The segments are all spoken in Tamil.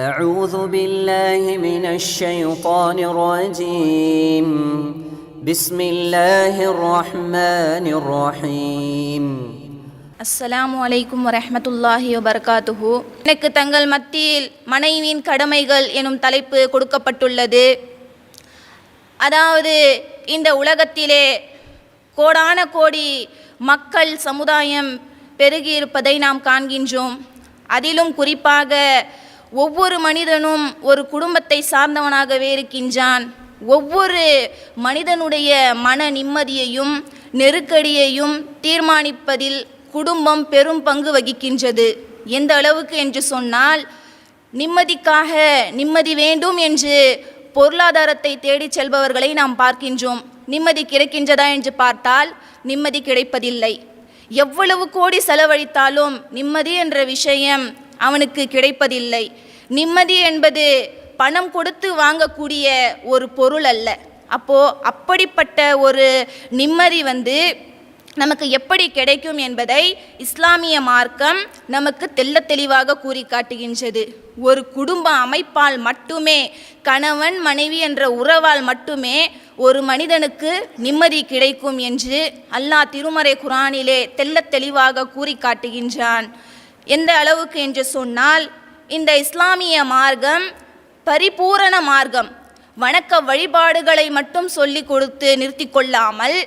أعوذ بالله من الشيطان الرجيم بسم الله الرحمن الرحيم அஸ்ஸலாமு அலைக்கும் வரஹ்மத்துல்லாஹி வபரகாத்துஹு. எனக்கு தங்கள் மத்தியில் மனைவியின் கடமைகள் எனும் தலைப்பு கொடுக்கப்பட்டுள்ளது. அதாவது இந்த உலகத்திலே கோடான கோடி மக்கள் சமுதாயம் பெருகியிருப்பதை நாம் காண்கின்றோம். அதிலும் குறிப்பாக ஒவ்வொரு மனிதனும் ஒரு குடும்பத்தை சார்ந்தவனாகவே இருக்கின்றான். ஒவ்வொரு மனிதனுடைய மன நிம்மதியையும் நெருக்கடியையும் தீர்மானிப்பதில் குடும்பம் பெரும் பங்கு வகிக்கின்றது. எந்த அளவுக்கு என்று சொன்னால், நிம்மதிக்காக நிம்மதி வேண்டும் என்று பொருளாதாரத்தை தேடிச் செல்பவர்களை நாம் பார்க்கின்றோம். நிம்மதி கிடைக்கின்றதா என்று பார்த்தால் நிம்மதி கிடைப்பதில்லை. எவ்வளவு கோடி செலவழித்தாலும் நிம்மதி என்ற விஷயம் அவனுக்கு கிடைப்பதில்லை. நிம்மதி என்பது பணம் கொடுத்து வாங்கக்கூடிய ஒரு பொருள் அல்ல. அப்படிப்பட்ட ஒரு நிம்மதி நமக்கு எப்படி கிடைக்கும் என்பதை இஸ்லாமிய மார்க்கம் நமக்கு தெள்ளத் தெளிவாக கூறி காட்டுகின்றது. ஒரு குடும்ப அமைப்பால் மட்டுமே, கணவன் மனைவி என்ற உறவால் மட்டுமே ஒரு மனிதனுக்கு நிம்மதி கிடைக்கும் என்று அல்லாஹ் திருமறை குர்ஆனிலே தெள்ளத் தெளிவாக கூறி காட்டுகின்றான். எந்த அளவுக்கு என்று சொன்னால், இந்த இஸ்லாமிய மார்க்கம் பரிபூரண மார்க்கம். வணக்க வழிபாடுகளை மட்டும் சொல்லி கொடுத்து நிறுத்தி கொள்ளாமல்,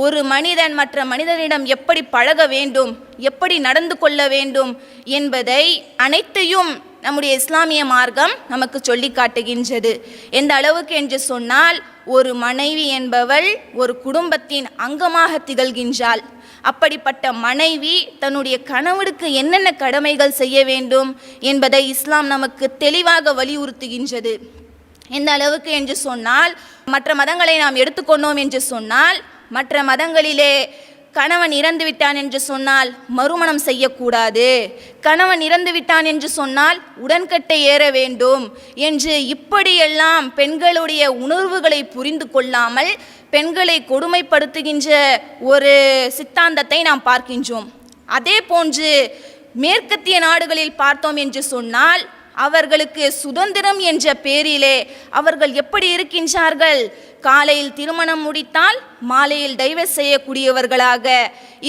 ஒரு மனிதன் மற்ற மனிதனிடம் எப்படி பழக வேண்டும், எப்படி நடந்து கொள்ள வேண்டும் என்பதை அனைத்தையும் நம்முடைய இஸ்லாமிய மார்க்கம் நமக்கு சொல்லி காட்டுகின்றது. எந்த அளவுக்கு என்று சொன்னால், ஒரு மனைவி என்பவள் ஒரு குடும்பத்தின் அங்கமாக திகழ்கின்றாள். அப்படிப்பட்ட மனைவி தன்னுடைய கணவனுக்கு என்னென்ன கடமைகள் செய்ய வேண்டும் என்பதை இஸ்லாம் நமக்கு தெளிவாக வலியுறுத்துகின்றது. எந்த அளவுக்கு என்று சொன்னால், மற்ற மதங்களை நாம் எடுத்துக்கொண்டோம் என்று சொன்னால், மற்ற மதங்களிலே கணவன் இறந்து விட்டான் என்று சொன்னால் மறுமணம் செய்யக்கூடாது, கணவன் இறந்து விட்டான் என்று சொன்னால் உடன்கட்டை ஏற வேண்டும் என்று இப்படியெல்லாம் பெண்களுடைய உணர்வுகளை புரிந்து கொள்ளாமல் பெண்களை கொடுமைப்படுத்துகின்ற ஒரு சித்தாந்தத்தை நாம் பார்க்கின்றோம். அதே போன்று மேற்கத்திய நாடுகளில் பார்த்தோம் என்று சொன்னால், அவர்களுக்கு சுதந்திரம் என்ற பேரிலே அவர்கள் எப்படி இருக்கின்றார்கள்? காலையில் திருமணம் முடித்தால் மாலையில் டைவர்ஸ் செய்யக்கூடியவர்களாக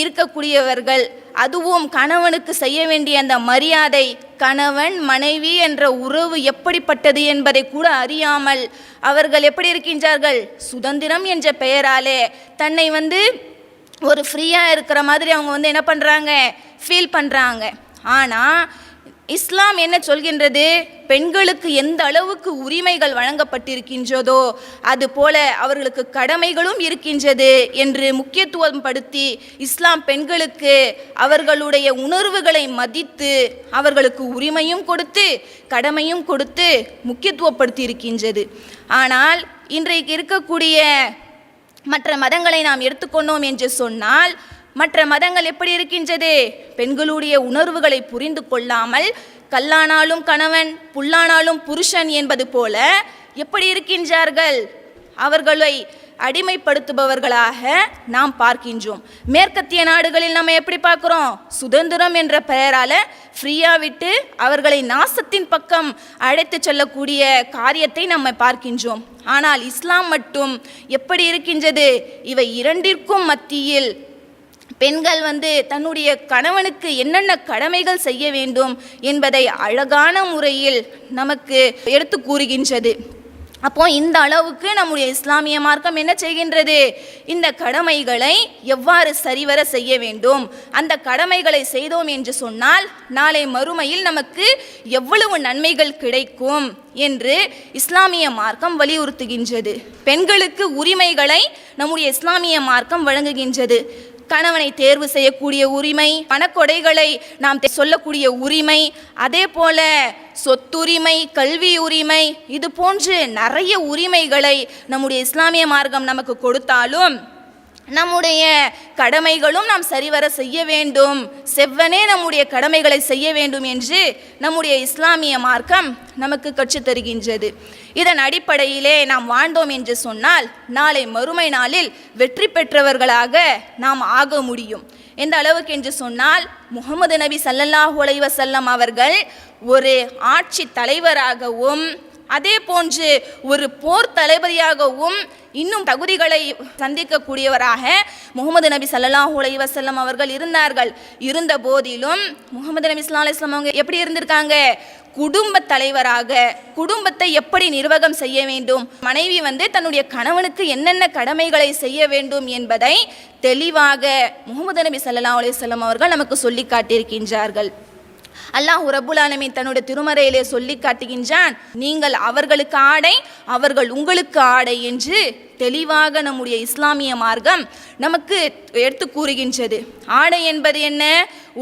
இருக்கக்கூடியவர்கள். அதுவும் கணவனுக்கு செய்ய வேண்டிய அந்த மரியாதை, கணவன் மனைவி என்ற உறவு எப்படிப்பட்டது என்பதை கூட அறியாமல் அவர்கள் எப்படி இருக்கின்றார்கள்? சுதந்திரம் என்ற பெயராலே தன்னை ஒரு ஃப்ரீயாக இருக்கிற மாதிரி அவங்க என்ன பண்ணுறாங்க? ஃபீல் பண்ணுறாங்க. ஆனால் இஸ்லாம் என்ன சொல்கின்றது? பெண்களுக்கு எந்த அளவுக்கு உரிமைகள் வழங்கப்பட்டிருக்கின்றதோ அதுபோல அவர்களுக்கு கடமைகளும் இருக்கின்றது என்று முக்கியத்துவம் படுத்தி இஸ்லாம் பெண்களுக்கு அவர்களுடைய உணர்வுகளை மதித்து அவர்களுக்கு உரிமையும் கொடுத்து கடமையும் கொடுத்து முக்கியத்துவப்படுத்தி இருக்கின்றது. ஆனால் இன்றைக்கு இருக்கக்கூடிய மற்ற மதங்களை நாம் எடுத்துக்கொண்டோம் என்று சொன்னால், மற்ற மதங்கள் எப்படி இருக்கின்றது? பெண்களுடைய உணர்வுகளை புரிந்து கொள்ளாமல் கல்லானாலும் கணவன் புல்லானாலும் புருஷன் என்பது போல எப்படி இருக்கின்றார்கள்? அவர்களை அடிமைப்படுத்துபவர்களாக நாம் பார்க்கின்றோம். மேற்கத்திய நாடுகளில் நம்ம எப்படி பார்க்குறோம்? சுதந்திரம் என்ற பெயரால் ஃப்ரீயாக விட்டு அவர்களை நாசத்தின் பக்கம் அழைத்து செல்லக்கூடிய காரியத்தை நம்ம பார்க்கின்றோம். ஆனால் இஸ்லாம் மட்டும் எப்படி இருக்கின்றது? இவை இரண்டிற்கும் மத்தியில் பெண்கள் தன்னுடைய கணவனுக்கு என்னென்ன கடமைகள் செய்ய வேண்டும் என்பதை அழகான முறையில் நமக்கு எடுத்து கூறுகின்றது. இந்த அளவுக்கு நம்முடைய இஸ்லாமிய மார்க்கம் என்ன செய்கின்றது? இந்த கடமைகளை எவ்வாறு சரிவர செய்ய வேண்டும், அந்த கடமைகளை செய்தோம் என்று சொன்னால் நாளை மறுமையில் நமக்கு எவ்வளவு நன்மைகள் கிடைக்கும் என்று இஸ்லாமிய மார்க்கம் வலியுறுத்துகின்றது. பெண்களுக்கு உரிமைகளை நம்முடைய இஸ்லாமிய மார்க்கம் வழங்குகின்றது. கணவனை தேர்வு செய்யக்கூடிய உரிமை, பணக்கொடைகளை நாம் சொல்லக்கூடிய உரிமை, அதே போல சொத்துரிமை, கல்வி உரிமை, இது போன்று நிறைய உரிமைகளை நம்முடைய இஸ்லாமிய மார்க்கம் நமக்கு கொடுத்தாலும் நம்முடைய கடமைகளும் நாம் சரிவர செய்ய வேண்டும், செவ்வனே நம்முடைய கடமைகளை செய்ய வேண்டும் என்று நம்முடைய இஸ்லாமிய மார்க்கம் நமக்கு கற்றுத் தருகின்றது. இதன் அடிப்படையிலே நாம் வாழ்ந்தோம் என்று சொன்னால் நாளை மறுமை நாளில் வெற்றி பெற்றவர்களாக நாம் ஆக முடியும். எந்த அளவுக்கு என்று சொன்னால், முஹம்மது நபி ஸல்லல்லாஹு அலைஹி வஸல்லம் அவர்கள் ஒரு ஆட்சி தலைவராகவும் அதே போன்று ஒரு போர் தளபதியாகவும் இன்னும் தகுதிகளை சந்திக்கக்கூடியவராக முஹம்மது நபி ஸல்லல்லாஹு அலைஹி வஸல்லம் அவர்கள் இருந்தார்கள். இருந்த போதிலும் முஹம்மது நபி ஸல்லல்லாஹு அலைஹி வஸல்லம் அவங்க எப்படி இருந்திருக்காங்க? குடும்ப தலைவராக குடும்பத்தை எப்படி நிர்வாகம் செய்ய வேண்டும், மனைவி தன்னுடைய கணவனுக்கு என்னென்ன கடமைகளை செய்ய வேண்டும் என்பதை தெளிவாக முஹம்மது நபி ஸல்லல்லாஹு அலைஹி வஸல்லம் அவர்கள் நமக்கு சொல்லி காட்டியிருக்கின்றார்கள். அல்லாஹ் ரப்புல் ஆலமீன் தன்னுடைய திருமறையிலே சொல்லி காட்டுகின்றான், நீங்கள் அவர்களுக்கு ஆடை, அவர்கள் உங்களுக்கு ஆடை என்று தெளிவாக நம்முடைய இஸ்லாமிய மார்க்கம் நமக்கு எடுத்து கூறுகின்றது. ஆடை என்பது என்ன?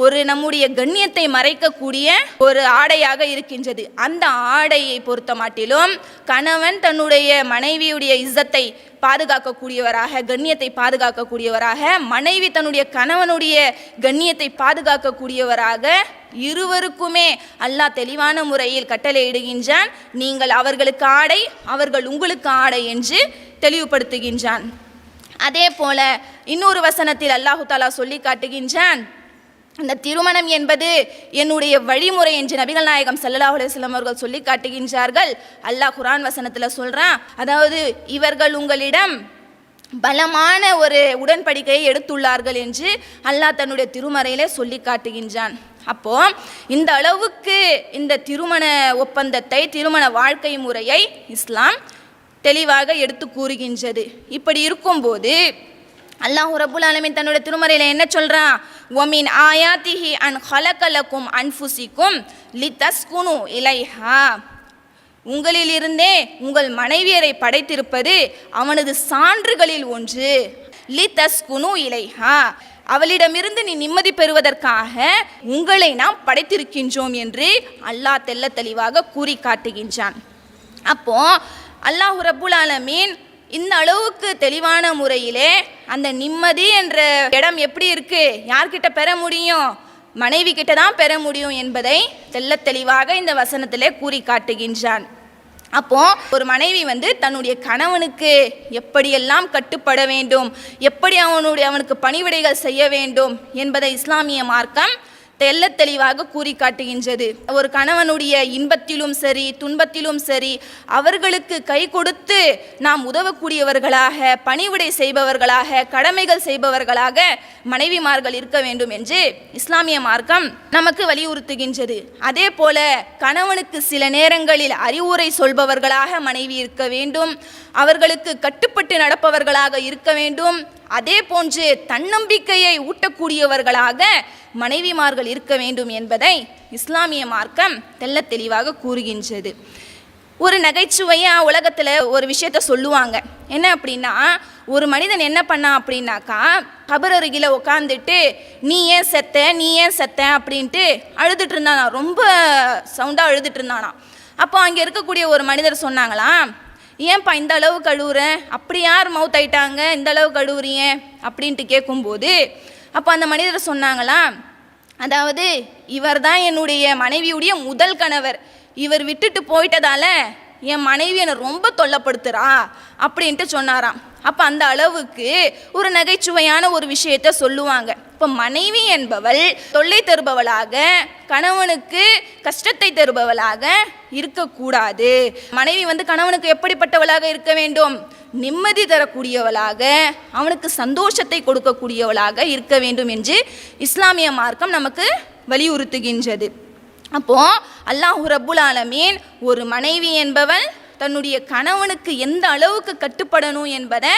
ஒரு நம்முடைய கண்ணியத்தை மறைக்கக்கூடிய ஒரு ஆடையாக இருக்கின்றது. அந்த ஆடையை பொறுத்த மாட்டிலும் கணவன் தன்னுடைய மனைவியுடைய இஸ்ஸத்தை பாதுகாக்கக்கூடியவராக, கண்ணியத்தை பாதுகாக்கக்கூடியவராக, மனைவி தன்னுடைய கணவனுடைய கண்ணியத்தை பாதுகாக்கக்கூடியவராக இருவருக்குமே அல்லாஹ் தெளிவான முறையில் கட்டளையிடுகின்றான். நீங்கள் அவர்களுக்கு ஆடை, அவர்கள் உங்களுக்கு ஆடை என்று தெளிவுபடுத்துகின்றான். அதே போல இன்னொரு வசனத்தில் அல்லாஹு தாலா சொல்லி காட்டுகின்றான், இந்த திருமணம் என்பது என்னுடைய வழிமுறை என்று நபிகள் நாயகம் ஸல்லல்லாஹு அலைஹி வஸல்லம் அவர்கள் சொல்லி காட்டுகின்றார்கள். அல்லாஹ் குர்ஆன் வசனத்தில் சொல்கிறான், அதாவது இவர்கள் உங்களிடம் பலமான ஒரு உடன்படிக்கையை எடுத்துள்ளார்கள் என்று அல்லாஹ் தன்னுடைய திருமறையிலே சொல்லி காட்டுகின்றான். அப்போ இந்த அளவுக்கு இந்த திருமண ஒப்பந்தத்தை, திருமண வாழ்க்கை முறையை இஸ்லாம் தெளிவாக எடுத்து கூறுகின்றது. இப்படி இருக்கும்போது அல்லாஹ் ரப்புல் ஆலமீன் தன்னுடைய திருமறையில் என்ன சொல்கிறான்? வமின் ஆயாத்திஹி அன் ஹலகலக்கும் அன்ஃபுசிக்கும் லிதஸ்குனு இலைஹா, உங்களிலிருந்தே உங்கள் மனைவியரை படைத்திருப்பது அவனது சான்றுகளில் ஒன்று. லிதஸ்குனு இலைஹா, அவளிடமிருந்து நீ நிம்மதி பெறுவதற்காக உங்களை நாம் படைத்திருக்கின்றோம் என்று அல்லாஹ் தெள்ள தெளிவாக கூறி காட்டுகின்றான். அப்போ அல்லாஹ் ரப்புல் ஆலமீன் இந்த அளவுக்கு தெளிவான முறையிலே அந்த நிம்மதி என்ற இடம் எப்படி இருக்கு, யார்கிட்ட பெற முடியும்? மனைவி கிட்ட தான் பெற முடியும் என்பதை தெள்ள தெளிவாக இந்த வசனத்திலே கூறி காட்டுகின்றான். அப்போ ஒரு மனைவி தன்னுடைய கணவனுக்கு எப்படியெல்லாம் கட்டுப்பட வேண்டும், எப்படி அவனுக்கு பணிவிடைகள் செய்ய வேண்டும் என்பதை இஸ்லாமிய மார்க்கம் தெள்ள தெளிவாக கூறி காட்டுகின்றது. ஒரு கணவனுடைய இன்பத்திலும் சரி துன்பத்திலும் சரி அவர்களுக்கு கை கொடுத்து நாம் உதவக்கூடியவர்களாக, பணிவிடை செய்பவர்களாக, கடமைகள் செய்பவர்களாக மனைவிமார்கள் இருக்க வேண்டும் என்று இஸ்லாமிய மார்க்கம் நமக்கு வலியுறுத்துகின்றது. அதே போல கணவனுக்கு சில நேரங்களில் அறிவுரை சொல்பவர்களாக மனைவி இருக்க வேண்டும், அவர்களுக்கு கட்டுப்பட்டு நடப்பவர்களாக இருக்க வேண்டும். அதே போன்று தன்னம்பிக்கையை ஊட்டக்கூடியவர்களாக மனைவிமார்கள் இருக்க வேண்டும் என்பதை இஸ்லாமிய மார்க்கம் தெள்ள தெளிவாக கூறுகின்றது. ஒரு நகைச்சுவையாக உலகத்தில் ஒரு விஷயத்த சொல்லுவாங்க. என்ன அப்படின்னா, ஒரு மனிதன் என்ன பண்ணான் அப்படின்னாக்கா, கபர் அருகில் உட்காந்துட்டு நீ ஏன் செத்த, நீ ஏன் செத்த அப்படின்ட்டு அழுதுட்டு இருந்தானா, ரொம்ப சவுண்டாக அழுதுட்டு இருந்தானா. அப்போ அங்கே இருக்கக்கூடிய ஒரு மனிதர் சொன்னாங்களாம், ஏன்பா இந்த அளவு கழுவுற, அப்படி யார் மவுத் ஆயிட்டாங்க, இந்த அளவு கழுவுறீங்க அப்படின்ட்டு கேட்கும்போது அப்போ அந்த மனிதர் சொன்னாங்களாம், அதாவது இவர் தான் என்னுடைய மனைவியுடைய முதல் கணவர், இவர் விட்டுட்டு போயிட்டதால என் மனைவி என்னை ரொம்ப தொல்லைப்படுத்துகிறா அப்படின்ட்டு சொன்னாராம். அப்போ அந்த அளவுக்கு ஒரு நகைச்சுவையான ஒரு விஷயத்தை சொல்லுவாங்க. இப்போ மனைவி என்பவள் தொல்லை தருபவளாக, கணவனுக்கு கஷ்டத்தை தருபவளாக இருக்கக்கூடாது. மனைவி கணவனுக்கு எப்படிப்பட்டவளாக இருக்க வேண்டும்? நிம்மதி தரக்கூடியவளாக, அவனுக்கு சந்தோஷத்தை கொடுக்கக்கூடியவளாக இருக்க வேண்டும் என்று இஸ்லாமிய மார்க்கம் நமக்கு வலியுறுத்துகின்றது. அப்போ அல்லாஹ் ரப்புல் ஆலமீன் ஒரு மனைவி என்பவள் தன்னுடைய கணவனுக்கு எந்த அளவுக்கு கட்டுப்படணும் என்பதை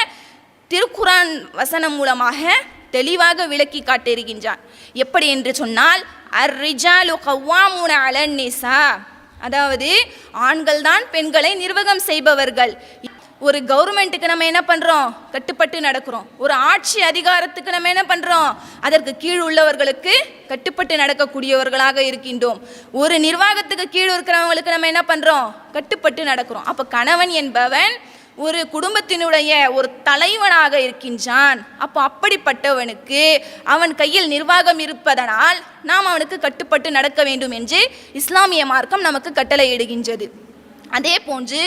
திருக்குரான் வசனம் மூலமாக தெளிவாக விளக்கி காட்டியிருக்கின்றான். எப்படி என்று சொன்னால், அர்ரிஜாலு கவ்வாமுன அலன் நிசா, அதாவது ஆண்கள் தான் பெண்களை நிர்வாகம் செய்பவர்கள். ஒரு கவர்மெண்ட்டுக்கு நம்ம என்ன பண்ணுறோம்? கட்டுப்பட்டு நடக்கிறோம். ஒரு ஆட்சி அதிகாரத்துக்கு நம்ம என்ன பண்ணுறோம்? அதற்கு கீழ் உள்ளவர்களுக்கு கட்டுப்பட்டு நடக்கக்கூடியவர்களாக இருக்கின்றோம். ஒரு நிர்வாகத்துக்கு கீழ் இருக்கிறவங்களுக்கு நம்ம என்ன பண்ணுறோம்? கட்டுப்பட்டு நடக்கிறோம். அப்போ கணவன் என்பவன் ஒரு குடும்பத்தினுடைய ஒரு தலைவனாக இருக்கின்றான். அப்போ அப்படிப்பட்டவனுக்கு அவன் கையில் நிர்வாகம் இருப்பதனால் நாம் அவனுக்கு கட்டுப்பட்டு நடக்க வேண்டும் என்று இஸ்லாமிய மார்க்கம் நமக்கு கட்டளையிடுகின்றது. அதே போன்று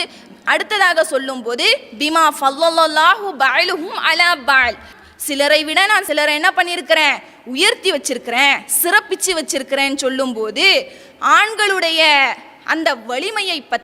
அடுத்ததாக சொல்லும்போது, பிமா ஃபல்லல்லாஹு பஅலுஹும் அலா பஅல், சிலரை விட நான் சிலரை என்ன பண்ணியிருக்கிறேன்? உயர்த்தி வச்சிருக்கிறேன், சிறப்பிச்சு வச்சிருக்கிறேன்னு சொல்லும்போது ஆண்களுடைய அந்த வலிமையை